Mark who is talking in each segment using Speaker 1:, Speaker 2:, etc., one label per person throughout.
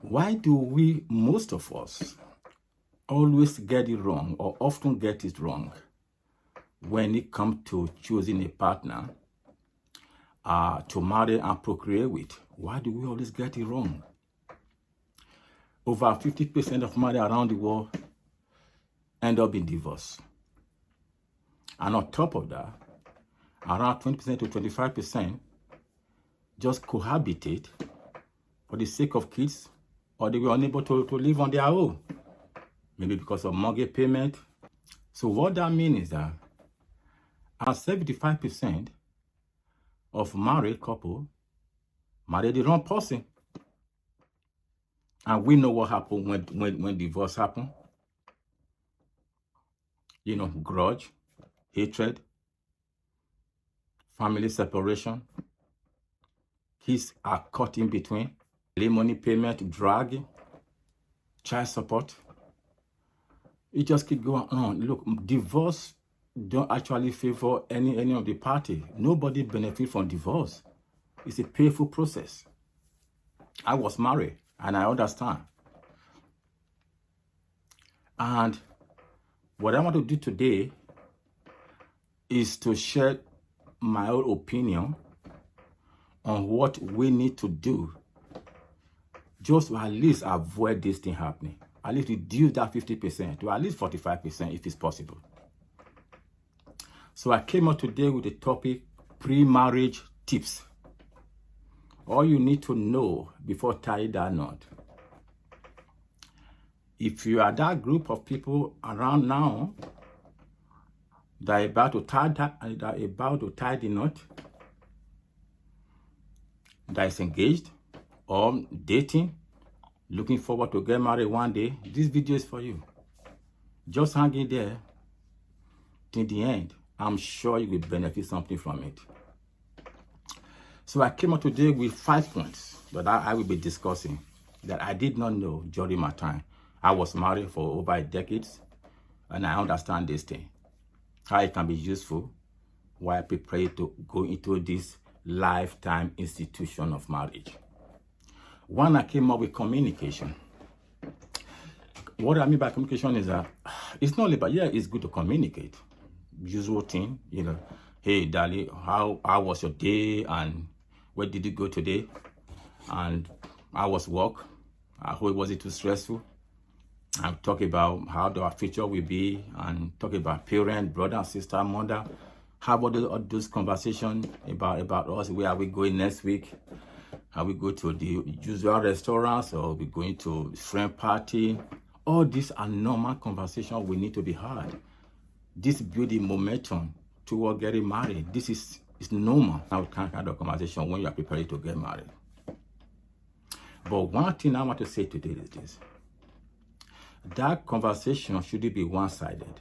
Speaker 1: Why do we, most of us, always get it wrong or often get it wrong when it comes to choosing a partner to marry and procreate with? Why do we always get it wrong? Over 50% of marriage around the world end up in divorce. And on top of that, around 20% to 25% just cohabitate for the sake of kids, or they were unable to live on their own, maybe because of mortgage payment. So what that means is that 75% of married couple marry the wrong person. And we know what happened when divorce happened. You know, grudge, hatred, family separation, kids are caught in between, alimony payment, drag, child support. It just keep going on. Look, divorce don't actually favor any of the party. Nobody benefit from divorce. It's a painful process. I was married and I understand. And what I want to do today is to share my own opinion on what we need to do just to at least avoid this thing happening. At least reduce that 50% to at least 45% if it's possible. So I came up today with the topic, pre-marriage tips. All you need to know before tying that knot. If you are that group of people around now that are about to tie the knot, that is engaged or dating, looking forward to get married one day, this video is for you. Just hang in there till the end. I'm sure you will benefit something from it. So I came up today with 5 points that I will be discussing that I did not know during my time. I was married for over a decade and I understand this thing, how it can be useful while preparing to go into this lifetime institution of marriage. One, I came up with communication. What I mean by communication is that it's not only about, yeah, it's good to communicate. Usual thing, you know, hey, darling, how was your day and where did you go today? And how was work? I hope it wasn't too stressful. I'm talking about how our future will be and talk about parent, brother, sister, mother. How about those conversations about us? Where are we going next week? Are we going to the usual restaurants or are we going to friend party? All these are normal conversations we need to be had. This building momentum toward getting married. This is normal. Now kind of conversation when you are preparing to get married. But one thing I want to say today is this. That conversation shouldn't be one-sided.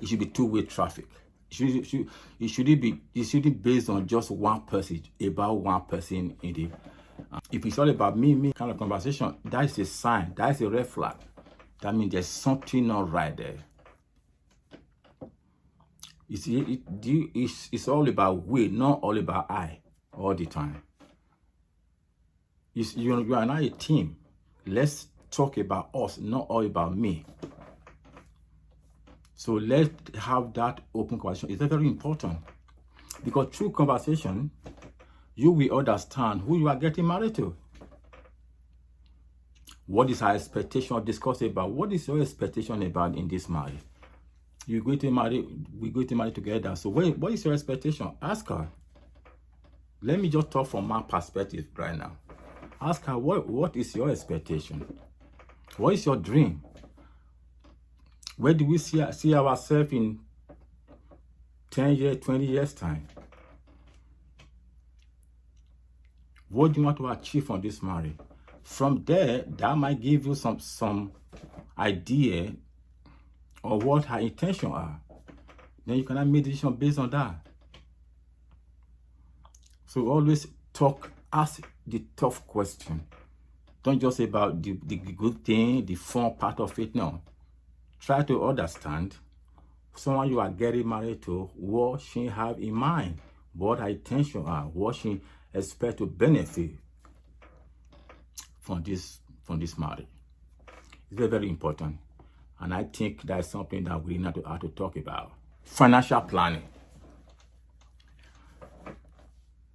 Speaker 1: It should be two-way traffic. It shouldn't be based on just one person, about one person in the. If it's all about me kind of conversation, that is a sign. That is a red flag. That means there's something not right there. It's all about we, not all about I, all the time. You are not a team. Let's talk about us, not all about me. So let's have that open conversation. It's very important because through conversation, you will understand who you are getting married to. What is our expectation? Discuss about what is your expectation about in this marriage. We're going to marry together. So what is your expectation? Ask her. Let me just talk from my perspective right now. Ask her what is your expectation? What is your dream? Where do we see ourselves in 10 years, 20 years time? What do you want to achieve from this marriage? From there, that might give you some idea of what her intentions are. Then you can make a decision based on that. So always ask the tough question. Don't just say about the good thing, the fun part of it. No. Try to understand someone you are getting married to, what she have in mind, what her intentions are, what she expect to benefit from this marriage. It's very, very important. And I think that's something that we need to have to talk about. Financial planning.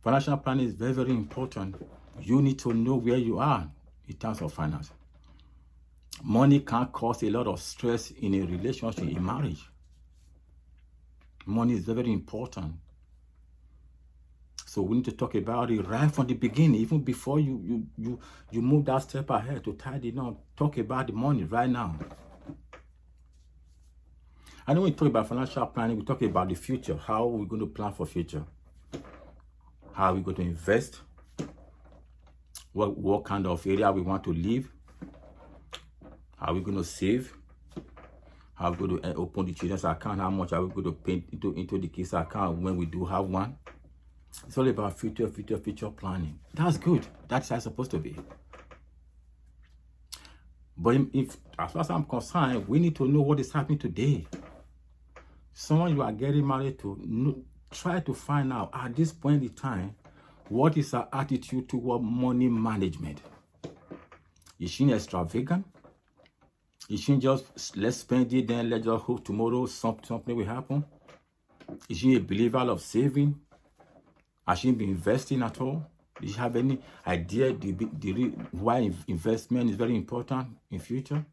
Speaker 1: Financial planning is very, very important. You need to know where you are in terms of finance. Money can cause a lot of stress in a relationship, in marriage. Money is very, very important. So we need to talk about it right from the beginning, even before you move that step ahead to tidy it up. Talk about the money right now. And when we talk about financial planning, we talk about the future. How are we going to plan for future? How are we going to invest? What kind of area we want to live? How are we going to save? How are we going to open the children's account? How much are we going to pay into the kids' account when we do have one? It's all about future planning. That's good. That's how it's supposed to be. But as far as I'm concerned, we need to know what is happening today. Someone you are getting married to, try to find out at this point in time, what is her attitude toward money management? Is she extravagant? Is she just, let's spend it, then let's just hope tomorrow something will happen? Is she a believer of saving? Has she been investing at all? Does she have any idea why investment is very important in future?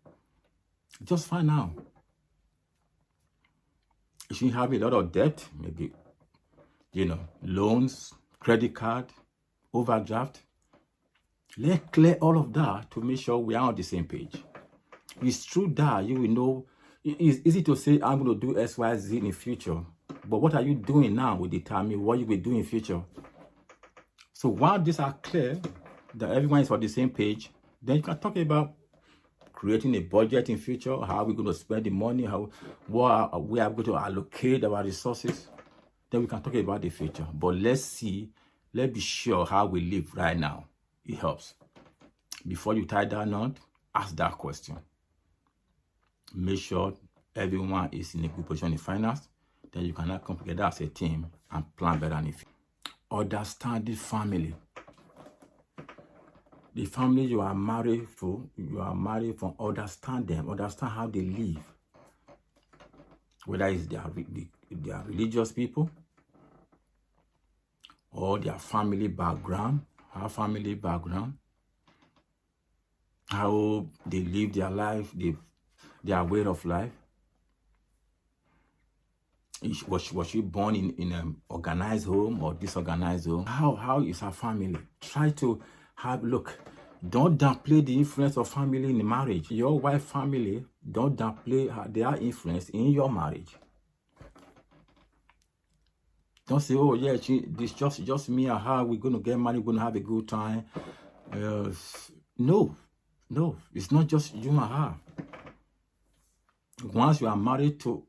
Speaker 1: Just find out. If she have a lot of debt, maybe, loans, credit card, overdraft, let's clear all of that to make sure we are on the same page. It's true that you will know. It's easy to say, I'm going to do X, Y, Z in the future. But what are you doing now will determine what you will do in future. So while these are clear, that everyone is on the same page, then you can talk about creating a budget in future. How are we going to spend the money? We are going to allocate our resources. Then we can talk about the future. But let's be sure how we live right now. It helps. Before you tie that knot, ask that question. Make sure everyone is in a good position in finance. Then you can come together as a team and plan better in the future. Understanding family. The family you are married for, understand them, understand how they live. Whether it's their religious people or their family background, how they live their life, their way of life. Was she born in an organized home or disorganized home? How is her family? Try to look. Don't downplay the influence of family in the marriage. Your wife family, don't downplay their influence in your marriage. Don't say, oh yeah, this just me and her, we're going to get married, we're going to have a good time. No, it's not just you and her. Once you are married to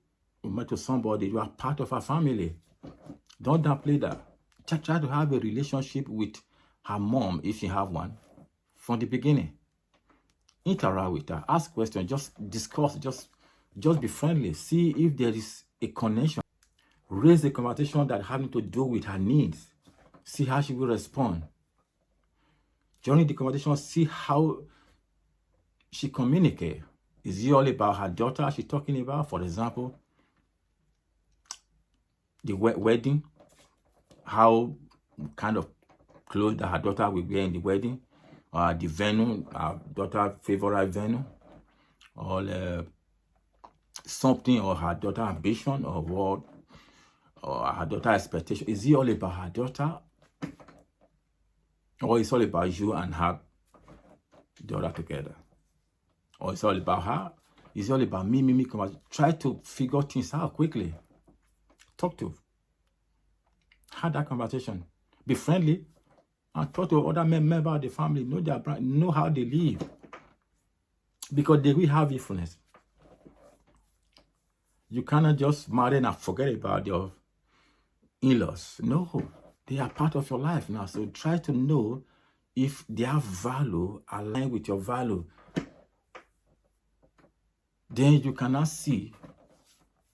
Speaker 1: somebody, you are part of her family. Don't downplay that. Try to have a relationship with her mom, if you have one, from the beginning. Interact with her, ask questions, just discuss, just be friendly. See if there is a connection. Raise a conversation that having to do with her needs. See how she will respond. During the conversation, see how she communicates. Is it all about her daughter she's talking about? For example, the wedding, how kind of clothes that her daughter will wear in the wedding, the venue, her daughter's favorite venue, or something, or her daughter's ambition, or her daughter's expectation. Is it all about her daughter, or it's all about you and her daughter together? Or it's all about her? It's all about me. Try to figure things out quickly. Talk to. Have that conversation. Be friendly. And talk to other members of the family. Know their brand. Know how they live. Because they will have influence. You cannot just marry and forget about your in-laws. No. They are part of your life now. So try to know if their value align with your value. Then you cannot see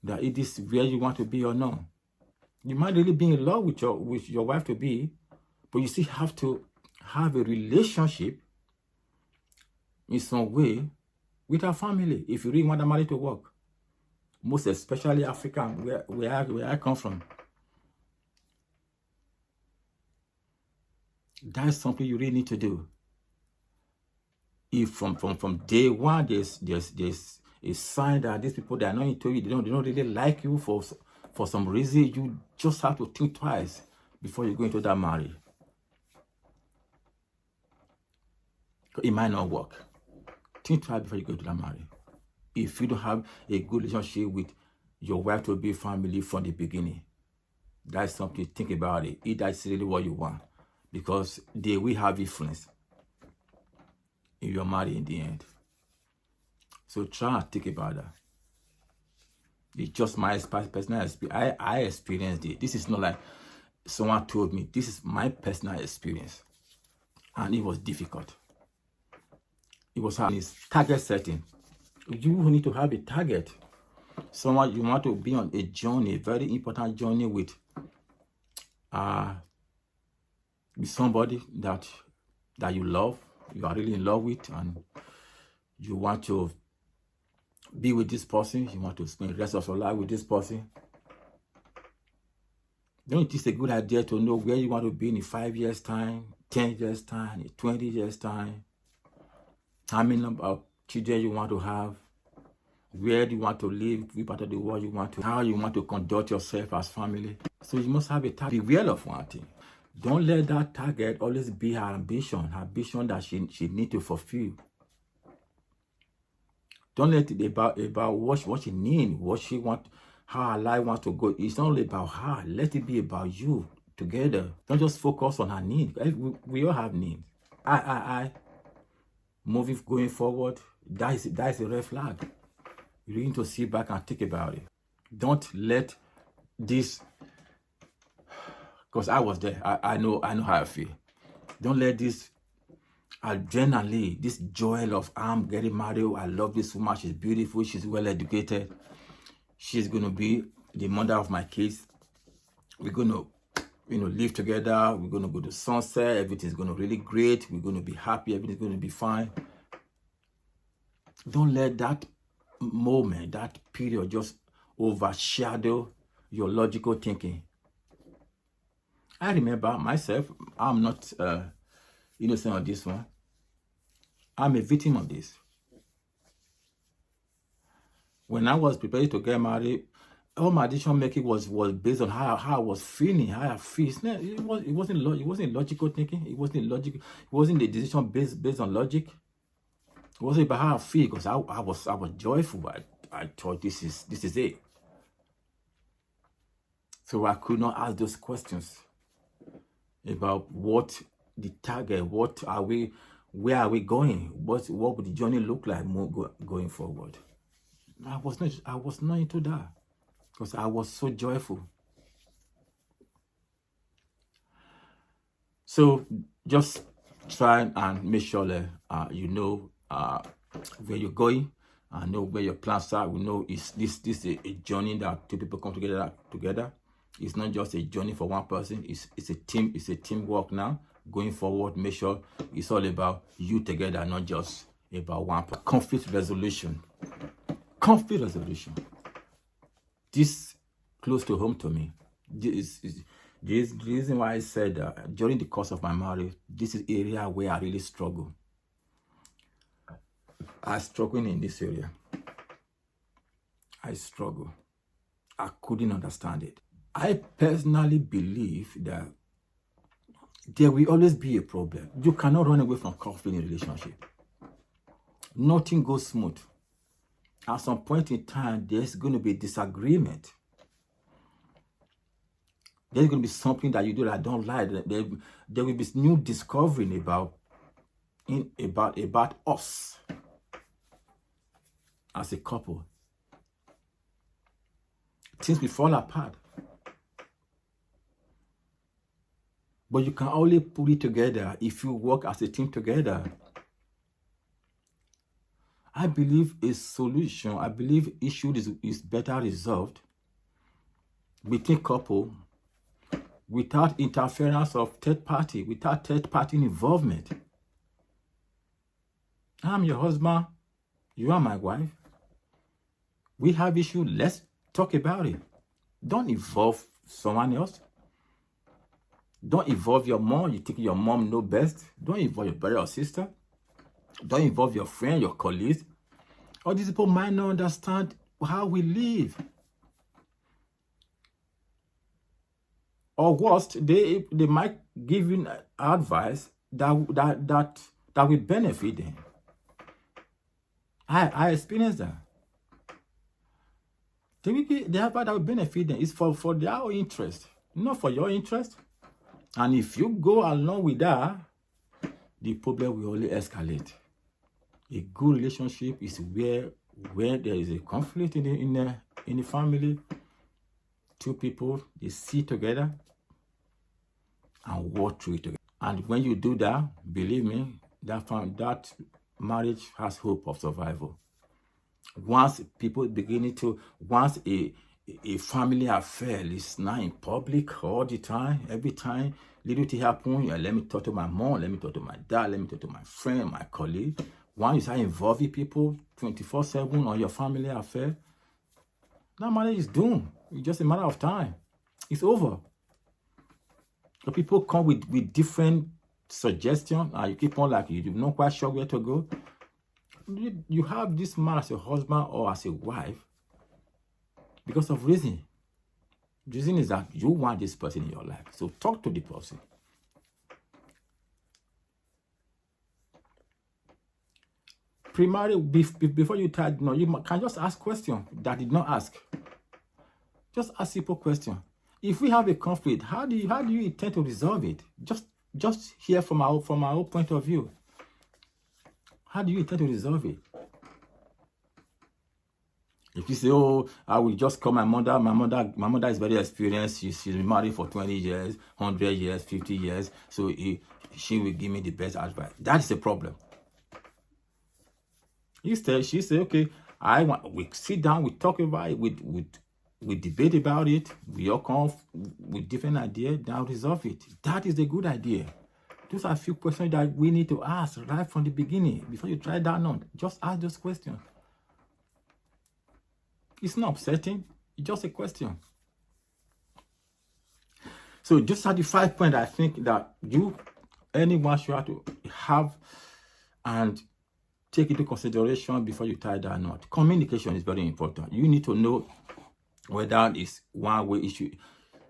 Speaker 1: that it is where you want to be or not. You might really be in love with your wife to be, but you still have to have a relationship in some way with our family if you really want the marriage to work. Most especially African, where I come from. That's something you really need to do. If from day one there's a sign that these people, they are not into you, they don't really like you for some reason, you just have to think twice before you go into that marriage. It might not work. Think twice before you go to that marriage. If you don't have a good relationship with your wife to be family from the beginning, that's something to think about it. If that's really what you want, because they will have influence if you're married in the end. So try and think about that. It's just my personal experience. I experienced it. This is not like someone told me. This is my personal experience. And it was difficult. It was hard. It's target setting. You need to have a target. Someone you want to be on a journey, a very important journey with somebody that you love, you are really in love with, and you want to be with this person, you want to spend the rest of your life with this person. Don't you think it's a good idea to know where you want to be in 5 years' time, 10 years' time, 20 years' time? How many number of children you want to have? Where do you want to live? Which part of the world you want to? How you want to conduct yourself as family? So you must have a target. Beware of one thing. Don't let that target always be her ambition that she need to fulfill. Don't let it about what she need, what she want, how her life wants to go. It's not only about her. Let it be about you together. Don't just focus on her need. We all have needs. Moving going forward, that is a red flag. You need to sit back and think about it. Don't let this, because I was there. I know how I feel. Don't let this adrenaline, this joy of I'm getting married. I love this woman. She's beautiful. She's well educated. She's going to be the mother of my kids. We're going to, live together. We're going to go to sunset. Everything's going to really great. We're going to be happy. Everything's going to be fine. Don't let that moment, that period just overshadow your logical thinking. I remember myself, I'm not innocent on this one. I'm a victim of this. When I was prepared to get married, all my decision making was based on how I was feeling, how I feel. It wasn't logical thinking. It wasn't logical. It wasn't the decision based on logic. It wasn't about how I feel, because I was joyful. I thought this is it. So I could not ask those questions about what the target, where are we going, what would the journey look like going forward. I was not into that, because I was so joyful. So just try and make sure that you know where you're going, and know where your plans are. We know this is a journey that two people come together. It's not just a journey for one person. It's a team. It's a teamwork now. Going forward, make sure it's all about you together, not just about one person. Conflict resolution. Conflict resolution. This close to home to me. This is the reason why I said during the course of my marriage, this is area where I really struggle. I struggle in this area. I struggle. I couldn't understand it. I personally believe that there will always be a problem. You cannot run away from conflict in a relationship. Nothing goes smooth. At some point in time, there's going to be disagreement. There's going to be something that you do that I don't like. There will be new discovering about us as a couple. Things will fall apart. But you can only put it together if you work as a team together. I believe a solution, I believe issue is better resolved between couple without interference of third party, without third party involvement. I'm your husband. You are my wife. We have issue. Let's talk about it. Don't involve someone else. Don't involve your mom. You think your mom knows best. Don't involve your brother or sister. Don't involve your friend, your colleagues. All these people might not understand how we live. Or worst, they might give you advice that will benefit them. I experienced that. The advice that will benefit them is for their interest, not for your interest. And if you go along with that, the problem will only escalate. A good relationship is where there is a conflict in the family. Two people, they sit together and work through it together. And when you do that, believe me, that marriage has hope of survival. Once people once a family affair is not in public all the time, every time little thing happen, let me talk to my mom, let me talk to my dad, let me talk to my friend, my colleague. Once you start involving people 24/7 on your family affair, that marriage is doomed. It's just a matter of time. It's over. So people come with different suggestions, and you keep on like you're not quite sure where to go. You have this man as a husband or as a wife because of reason. The reason is that you want this person in your life. So talk to the person. Primarily, before you try, you can just ask questions that did not ask. Just ask simple questions. If we have a conflict, how do you intend to resolve it? Just hear from our point of view. How do you intend to resolve it? If you say, oh, I will just call my mother. My mother is very experienced. She's been married for 20 years, 100 years, 50 years. So she will give me the best advice. That is a problem. Instead, she said, okay, we sit down, we talk about it, we debate about it, we all come with different ideas, now resolve it. That is a good idea. Those are a few questions that we need to ask right from the beginning. Before you try that on, just ask those questions. It's not upsetting, it's just a question. So just at the 5 points, I think that anyone should have to have and take into consideration before you tie that knot. Communication is very important. You need to know whether it's one-way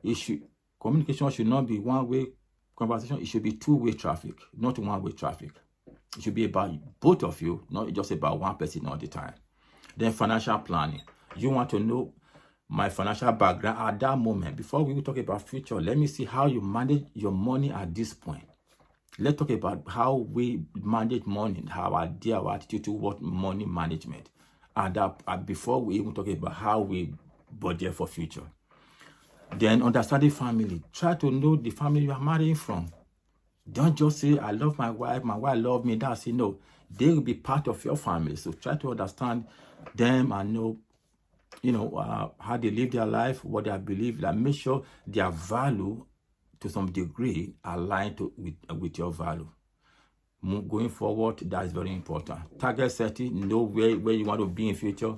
Speaker 1: issue. Communication should not be one-way conversation. It should be two-way traffic, not one-way traffic. It should be about both of you, not just about one person all the time. Then financial planning. You want to know my financial background at that moment. Before we talk about future, let me see how you manage your money at this point. Let's talk about how we manage money, our idea, our attitude toward money management. And before we even talk about how we budget for future. Then understanding family. Try to know the family you are marrying from. Don't just say, I love my wife loves me. That's it. No, they will be part of your family. So try to understand them and know, how they live their life, what they believe. Like make sure their value to some degree aligned with your value. Going forward, that is very important. Target setting, know where you want to be in future.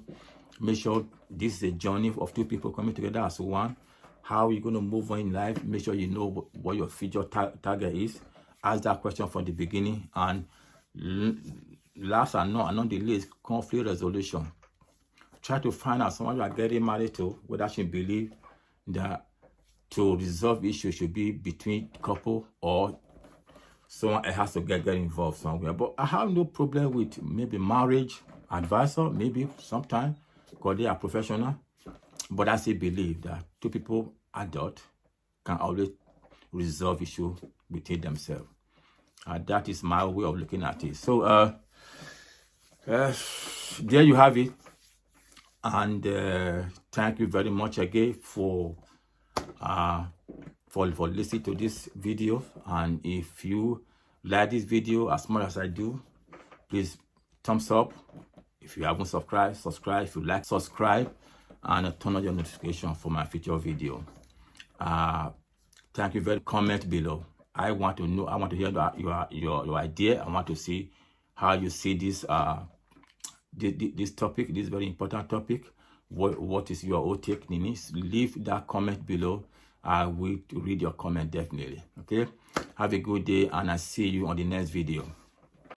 Speaker 1: Make sure this is a journey of two people coming together as one. How you're going to move on in life. Make sure you know what your future target is. Ask that question from the beginning. And last and not the least, conflict resolution. Try to find out someone you are getting married to, whether she believe that to resolve issues should be between couple or someone else has to get involved somewhere. But I have no problem with maybe marriage advisor, maybe sometime, because they are professional. But I still believe that two people, adult, can always resolve issues between themselves. That is my way of looking at it. So there you have it. And thank you very much again for listening to this video. And if you like this video as much as I do, please thumbs up. If you haven't subscribed, subscribe. If you like, subscribe and turn on your notification for my future video. Thank you very much. Comment below. I want to know, I want to hear your idea. I want to see how you see this this topic, this very important topic. What is your own take, Ninis? Leave that comment below. I will read your comment definitely. Okay, have a good day, and I see you on the next video.